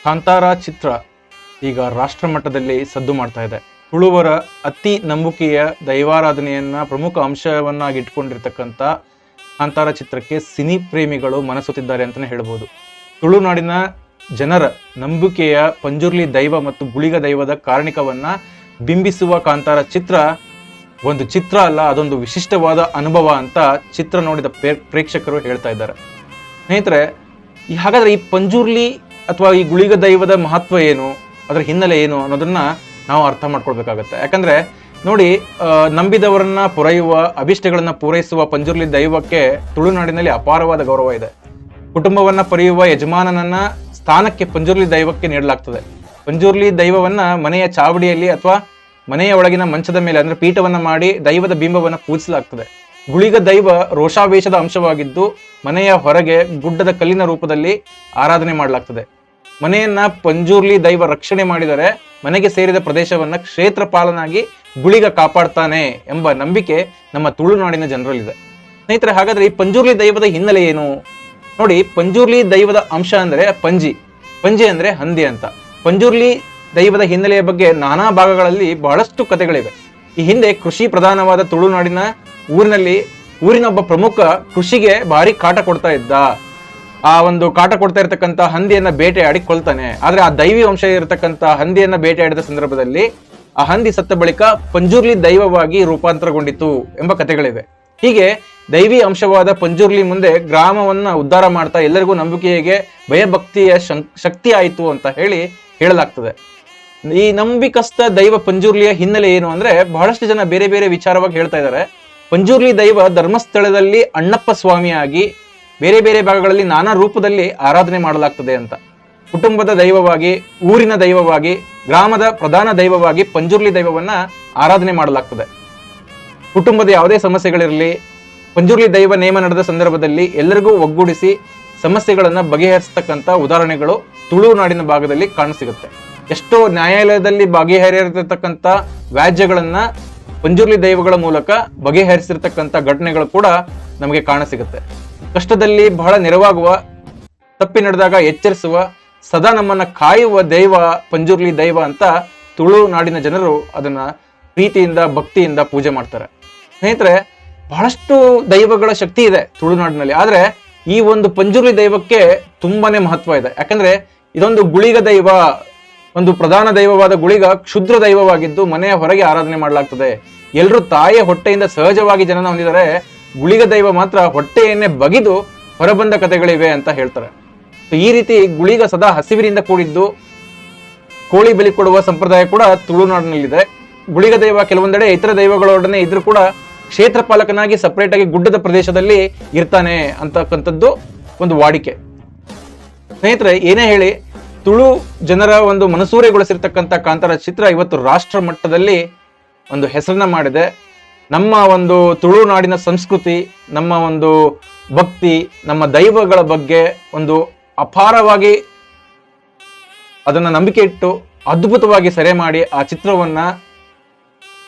ಕಾಂತಾರ ಚಿತ್ರ ಈಗ ರಾಷ್ಟ್ರ ಮಟ್ಟದಲ್ಲಿ ಸದ್ದು ಮಾಡ್ತಾ ಇದೆ. ತುಳುವರ ಅತಿ ನಂಬಿಕೆಯ ದೈವಾರಾಧನೆಯನ್ನ ಪ್ರಮುಖ ಅಂಶವನ್ನಾಗಿ ಇಟ್ಕೊಂಡಿರ್ತಕ್ಕಂಥ ಕಾಂತಾರ ಚಿತ್ರಕ್ಕೆ ಸಿನಿ ಪ್ರೇಮಿಗಳು ಮನಸೋತಿದ್ದಾರೆ ಅಂತಲೇ ಹೇಳ್ಬೋದು. ತುಳುನಾಡಿನ ಜನರ ನಂಬಿಕೆಯ ಪಂಜುರ್ಲಿ ದೈವ ಮತ್ತು ಗುಳಿಗ ದೈವದ ಕಾರಣಿಕವನ್ನ ಬಿಂಬಿಸುವ ಕಾಂತಾರ ಚಿತ್ರ ಒಂದು ಚಿತ್ರ ಅಲ್ಲ, ಅದೊಂದು ವಿಶಿಷ್ಟವಾದ ಅನುಭವ ಅಂತ ಚಿತ್ರ ನೋಡಿದ ಪ್ರೇಕ್ಷಕರು ಹೇಳ್ತಾ ಇದ್ದಾರೆ. ಸ್ನೇಹಿತರೆ, ಹಾಗಾದ್ರೆ ಈ ಪಂಜುರ್ಲಿ ಅಥವಾ ಈ ಗುಳಿಗ ದೈವದ ಮಹತ್ವ ಏನು, ಅದರ ಹಿನ್ನೆಲೆ ಏನು ಅನ್ನೋದನ್ನ ನಾವು ಅರ್ಥ ಮಾಡ್ಕೊಳ್ಬೇಕಾಗತ್ತೆ. ಯಾಕಂದ್ರೆ ನೋಡಿ, ನಂಬಿದವರನ್ನ ಪೊರೆಯುವ, ಅಭಿಷ್ಟಗಳನ್ನ ಪೂರೈಸುವ ಪಂಜುರ್ಲಿ ದೈವಕ್ಕೆ ತುಳುನಾಡಿನಲ್ಲಿ ಅಪಾರವಾದ ಗೌರವ ಇದೆ. ಕುಟುಂಬವನ್ನ ಪೊರೆಯುವ ಯಜಮಾನನನ್ನ ಸ್ಥಾನಕ್ಕೆ ಪಂಜುರ್ಲಿ ದೈವಕ್ಕೆ ನೀಡಲಾಗ್ತದೆ. ಪಂಜುರ್ಲಿ ದೈವವನ್ನ ಮನೆಯ ಚಾವಡಿಯಲ್ಲಿ ಅಥವಾ ಮನೆಯ ಒಳಗಿನ ಮಂಚದ ಮೇಲೆ ಅಂದ್ರೆ ಪೀಠವನ್ನ ಮಾಡಿ ದೈವದ ಬಿಂಬವನ್ನ ಪೂಜಿಸಲಾಗ್ತದೆ. ಗುಳಿಗ ದೈವ ರೋಷಾವೇಶದ ಅಂಶವಾಗಿದ್ದು ಮನೆಯ ಹೊರಗೆ ಗುಡ್ಡದ ಕಲ್ಲಿನ ರೂಪದಲ್ಲಿ ಆರಾಧನೆ ಮಾಡಲಾಗ್ತದೆ. ಮನೆಯನ್ನ ಪಂಜುರ್ಲಿ ದೈವ ರಕ್ಷಣೆ ಮಾಡಿದರೆ ಮನೆಗೆ ಸೇರಿದ ಪ್ರದೇಶವನ್ನ ಕ್ಷೇತ್ರ ಪಾಲನಾಗಿ ಗುಳಿಗ ಕಾಪಾಡ್ತಾನೆ ಎಂಬ ನಂಬಿಕೆ ನಮ್ಮ ತುಳುನಾಡಿನ ಜನರಲ್ಲಿದೆ. ಸ್ನೇಹಿತರೆ, ಹಾಗಾದ್ರೆ ಈ ಪಂಜುರ್ಲಿ ದೈವದ ಹಿನ್ನೆಲೆ ಏನು ನೋಡಿ. ಪಂಜುರ್ಲಿ ದೈವದ ಅಂಶ ಅಂದ್ರೆ ಪಂಜಿ ಅಂದ್ರೆ ಹಂದಿ ಅಂತ. ಪಂಜುರ್ಲಿ ದೈವದ ಹಿನ್ನೆಲೆಯ ಬಗ್ಗೆ ನಾನಾ ಭಾಗಗಳಲ್ಲಿ ಬಹಳಷ್ಟು ಕಥೆಗಳಿವೆ. ಈ ಹಿಂದೆ ಕೃಷಿ ಪ್ರಧಾನವಾದ ತುಳುನಾಡಿನ ಊರಿನೊಬ್ಬ ಪ್ರಮುಖ ಕೃಷಿಗೆ ಭಾರಿ ಕಾಟ ಕೊಡ್ತಾ ಇದ್ದ. ಆ ಒಂದು ಕಾಟ ಕೊಡ್ತಾ ಇರತಕ್ಕಂತ ಹಂದಿಯನ್ನ ಬೇಟೆಯಾಡಿ ಕೊಲ್ತಾನೆ. ಆದ್ರೆ ಆ ದೈವಿ ವಂಶ ಇರತಕ್ಕಂತ ಹಂದಿಯನ್ನ ಬೇಟೆಯಾಡಿದ ಸಂದರ್ಭದಲ್ಲಿ ಆ ಹಂದಿ ಸತ್ತ ಬಳಿಕ ಪಂಜುರ್ಲಿ ದೈವವಾಗಿ ರೂಪಾಂತರಗೊಂಡಿತು ಎಂಬ ಕಥೆಗಳಿವೆ. ಹೀಗೆ ದೈವಿ ಅಂಶವಾದ ಪಂಜುರ್ಲಿ ಮುಂದೆ ಗ್ರಾಮವನ್ನ ಉದ್ಧಾರ ಮಾಡ್ತಾ ಎಲ್ಲರಿಗೂ ನಂಬಿಕೆಗೆ ಭಯಭಕ್ತಿಯ ಶಕ್ತಿ ಆಯಿತು ಅಂತ ಹೇಳಲಾಗ್ತದೆ. ಈ ನಂಬಿಕಸ್ಥ ದೈವ ಪಂಜುರ್ಲಿಯ ಹಿನ್ನೆಲೆ ಏನು ಅಂದ್ರೆ ಬಹಳಷ್ಟು ಜನ ಬೇರೆ ಬೇರೆ ವಿಚಾರವಾಗಿ ಹೇಳ್ತಾ ಇದ್ದಾರೆ. ಪಂಜುರ್ಲಿ ದೈವ ಧರ್ಮಸ್ಥಳದಲ್ಲಿ ಅಣ್ಣಪ್ಪ ಸ್ವಾಮಿಯಾಗಿ ಬೇರೆ ಬೇರೆ ಭಾಗಗಳಲ್ಲಿ ನಾನಾ ರೂಪದಲ್ಲಿ ಆರಾಧನೆ ಮಾಡಲಾಗ್ತದೆ ಅಂತ. ಕುಟುಂಬದ ದೈವವಾಗಿ, ಊರಿನ ದೈವವಾಗಿ, ಗ್ರಾಮದ ಪ್ರಧಾನ ದೈವವಾಗಿ ಪಂಜುರ್ಲಿ ದೈವವನ್ನ ಆರಾಧನೆ ಮಾಡಲಾಗ್ತದೆ. ಕುಟುಂಬದ ಯಾವುದೇ ಸಮಸ್ಯೆಗಳಿರಲಿ, ಪಂಜುರ್ಲಿ ದೈವ ನೇಮ ನಡೆದ ಸಂದರ್ಭದಲ್ಲಿ ಎಲ್ಲರಿಗೂ ಒಗ್ಗೂಡಿಸಿ ಸಮಸ್ಯೆಗಳನ್ನ ಬಗೆಹರಿಸತಕ್ಕಂಥ ಉದಾಹರಣೆಗಳು ತುಳುನಾಡಿನ ಭಾಗದಲ್ಲಿ ಕಾಣಸಿಗುತ್ತೆ. ಎಷ್ಟೋ ನ್ಯಾಯಾಲಯದಲ್ಲಿ ಬಗೆಹರಿರತಕ್ಕಂಥ ವ್ಯಾಜ್ಯಗಳನ್ನ ಪಂಜುರ್ಲಿ ದೈವಗಳ ಮೂಲಕ ಬಗೆಹರಿಸಿರ್ತಕ್ಕಂಥ ಘಟನೆಗಳು ಕೂಡ ನಮಗೆ ಕಾಣಸಿಗುತ್ತೆ. ಕಷ್ಟದಲ್ಲಿ ಬಹಳ ನೆರವಾಗುವ, ತಪ್ಪಿ ನಡೆದಾಗ ಎಚ್ಚರಿಸುವ, ಸದಾ ನಮ್ಮನ್ನ ಕಾಯುವ ದೈವ ಪಂಜುರ್ಲಿ ದೈವ ಅಂತ ತುಳುನಾಡಿನ ಜನರು ಅದನ್ನ ಪ್ರೀತಿಯಿಂದ, ಭಕ್ತಿಯಿಂದ ಪೂಜೆ ಮಾಡ್ತಾರೆ. ಸ್ನೇಹಿತರೆ, ಬಹಳಷ್ಟು ದೈವಗಳ ಶಕ್ತಿ ಇದೆ ತುಳುನಾಡಿನಲ್ಲಿ. ಆದ್ರೆ ಈ ಒಂದು ಪಂಜುರ್ಲಿ ದೈವಕ್ಕೆ ತುಂಬಾನೇ ಮಹತ್ವ ಇದೆ. ಯಾಕಂದ್ರೆ ಇದೊಂದು ಗುಳಿಗ ದೈವ, ಒಂದು ಪ್ರಧಾನ ದೈವವಾದ ಗುಳಿಗ ಕ್ಷುದ್ರ ದೈವವಾಗಿದ್ದು ಮನೆಯ ಹೊರಗೆ ಆರಾಧನೆ ಮಾಡಲಾಗ್ತದೆ. ಎಲ್ಲರೂ ತಾಯಿಯ ಹೊಟ್ಟೆಯಿಂದ ಸಹಜವಾಗಿ ಜನನ ಹೊಂದಿದರೆ, ಗುಳಿಗ ದೈವ ಮಾತ್ರ ಹೊಟ್ಟೆಯನ್ನೇ ಬಗಿದು ಹೊರಬಂದ ಕಥೆಗಳಿವೆ ಅಂತ ಹೇಳ್ತಾರೆ. ಈ ರೀತಿ ಗುಳಿಗ ಸದಾ ಹಸಿವಿನಿಂದ ಕೂಡಿದ್ದು ಕೋಳಿ ಬಲಿ ಕೊಡುವ ಸಂಪ್ರದಾಯ ಕೂಡ ತುಳುನಾಡಿನಲ್ಲಿದೆ. ಗುಳಿಗ ದೈವ ಕೆಲವೊಂದೆಡೆ ಇತರ ದೈವಗಳೊಡನೆ ಇದ್ರೂ ಕೂಡ ಕ್ಷೇತ್ರ ಪಾಲಕನಾಗಿ ಸಪರೇಟ್ ಆಗಿ ಗುಡ್ಡದ ಪ್ರದೇಶದಲ್ಲಿ ಇರ್ತಾನೆ ಅಂತಕ್ಕಂಥದ್ದು ಒಂದು ವಾಡಿಕೆ. ಸ್ನೇಹಿತರೆ, ಏನೇ ಹೇಳಿ ತುಳು ಜನರ ಒಂದು ಮನಸೂರೆಗೊಳಿಸಿರ್ತಕ್ಕಂಥ ಕಾಂತಾರ ಚಿತ್ರ ಇವತ್ತು ರಾಷ್ಟ್ರ ಮಟ್ಟದಲ್ಲಿ ಒಂದು ಹೆಸರನ್ನ ಮಾಡಿದೆ. ನಮ್ಮ ಒಂದು ತುಳುನಾಡಿನ ಸಂಸ್ಕೃತಿ, ನಮ್ಮ ಒಂದು ಭಕ್ತಿ, ನಮ್ಮ ದೈವಗಳ ಬಗ್ಗೆ ಒಂದು ಅಪಾರವಾಗಿ ಅದನ್ನ ನಂಬಿಕೆ ಇಟ್ಟು ಅದ್ಭುತವಾಗಿ ಸೆರೆ ಮಾಡಿ ಆ ಚಿತ್ರವನ್ನ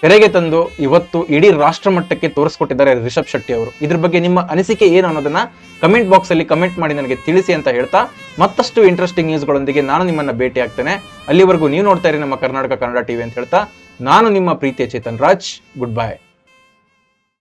ತೆರೆಗೆ ತಂದು ಇವತ್ತು ಇಡೀ ರಾಷ್ಟ್ರ ಮಟ್ಟಕ್ಕೆ ತೋರಿಸ್ಕೊಟ್ಟಿದ್ದಾರೆ ರಿಷಬ್ ಶೆಟ್ಟಿ ಅವರು. ಇದ್ರ ಬಗ್ಗೆ ನಿಮ್ಮ ಅನಿಸಿಕೆ ಏನು ಅನ್ನೋದನ್ನ ಕಮೆಂಟ್ ಬಾಕ್ಸ್ ಅಲ್ಲಿ ಕಮೆಂಟ್ ಮಾಡಿ ನನಗೆ ತಿಳಿಸಿ ಅಂತ ಹೇಳ್ತಾ, ಮತ್ತಷ್ಟು ಇಂಟ್ರೆಸ್ಟಿಂಗ್ ನ್ಯೂಸ್ಗಳೊಂದಿಗೆ ನಾನು ನಿಮ್ಮನ್ನ ಭೇಟಿ ಆಗ್ತೇನೆ. ಅಲ್ಲಿವರೆಗೂ ನೀವು ನೋಡ್ತಾ ಇರಿ ನಮ್ಮ ಕರ್ನಾಟಕ ಕನ್ನಡ ಟಿವಿ ಅಂತ ಹೇಳ್ತಾ, ನಾನು ನಿಮ್ಮ ಪ್ರೀತಿಯ ಚೇತನ್ ರಾಜ್. Good bye.